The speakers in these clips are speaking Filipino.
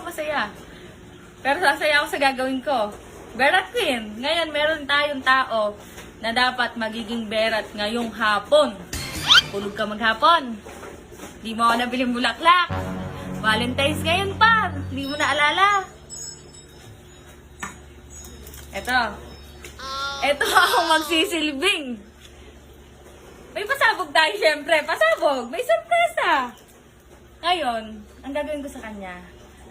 ako masaya. Pero sasaya ako sa gagawin ko. Berat Queen, ngayon meron tayong tao na dapat magiging berat ngayong hapon. Tulog ka maghapon. Di mo ako nabiling bulaklak. Valentine's ngayon pa. Di mo naalala. Ito ako magsisilbing. May pasabog tayo syempre. Pasabog. May sorpresa. Ngayon, ang gagawin ko sa kanya,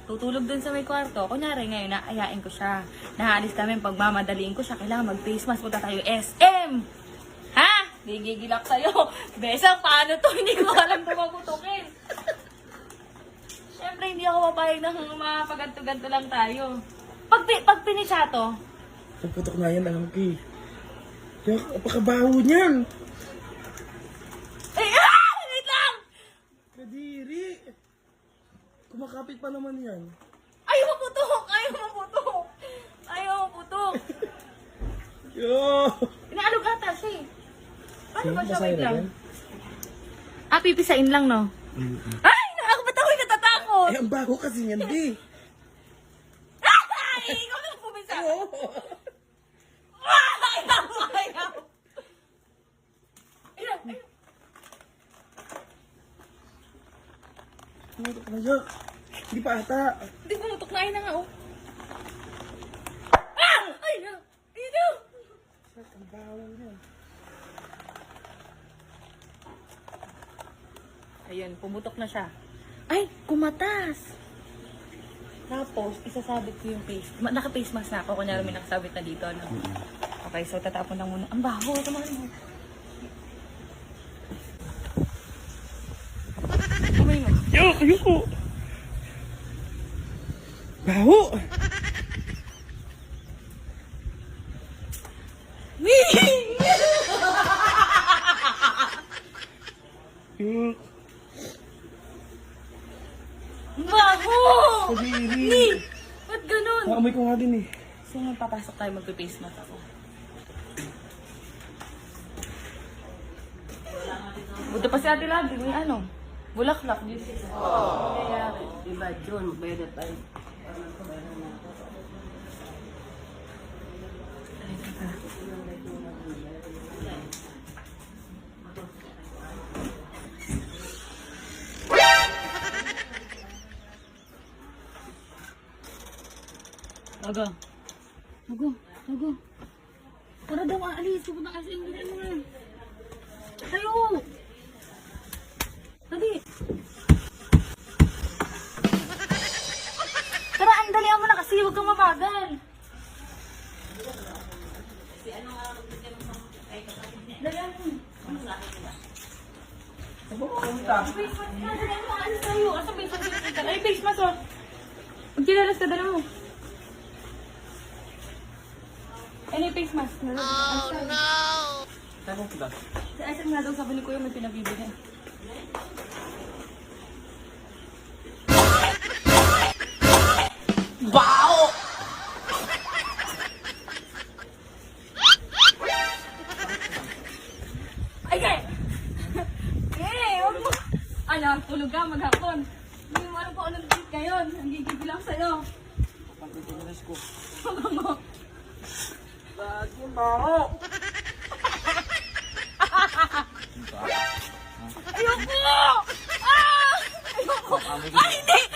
tutulog dun sa may kwarto. Kunyari ngayon, naayain ko siya. Nahaalis kami, pagmamadaliin ko siya. Kailangan mag-face mask. Punta tayo SM. Ha? Nagigilak sa'yo. Besang, paano to? Hindi ko alam kung maputukin. Siyempre, hindi ako mapayag ng mga paganto-ganto lang tayo. Pag pinisya to, Pagputok na yan, alam ko eh. Yak, apakabaho niyan. ay, wait lang! Kadiri. Kumakapit pa naman yan. Ayaw maputok! Ayaw maputok! Ayaw maputok! Yo! Inaalog ata siya eh. Paano ba siya? Masaya Wait na lang. yan? Pipisain lang, no? Ay! Ba't ako'y natatakot? Eh, ang bago kasi yan, di. Ay! Ikaw na lang pumisa! Ayaw! Pumutok na siya. Hindi pa ata. Hindi pumutok na, ayun na nga, oh. Ah! Ay, na! Ayun na! Yak, ang baho niyan. Ayun, pumutok na siya. Ay, kumatas! Tapos, isasabit ko yung face. Naka-face mask na ako. Kunyari may nakasabit na dito, no? Okay, so tatapon lang muna. Ang baho, tumahan mo. Kamay mo. Yo, ayoko. Baho! Yo, Ang baho! kadiri. Ba't ganun? Naamoy ko nga din eh. So, magpapasok tayo, magpe-face mask ako. Buti pa si Ate Labi, may ano, bulaklak. Kaya, diba, John, magbayad na tayo. Tago. Para daw aalis, pupunta kasi yung gano'n naman. Tayo! Dali! Tara, ang dalihan mo na kasi, huwag kang mabagal. Dalihan mo. Face mask na, dalihan mo, aalis tayo. Asa face mask? Ay, face mask, oh. Magkilalas ka, dala mo. Ano yung face mask? Oh, no! Saan sila? Si Isaac nga daw sabi ni Kuya may pinabibili. Wow! Ay, kay! Wag mo! Ano, tulog ka maghapon. Hindi mo alam kung anong date ngayon. Ang gigigil lang sa'yo. Pagkitinis ko. Wag mo. Bakit yung baho? Ayoko! Ah! Ayoko! Ay, hindi!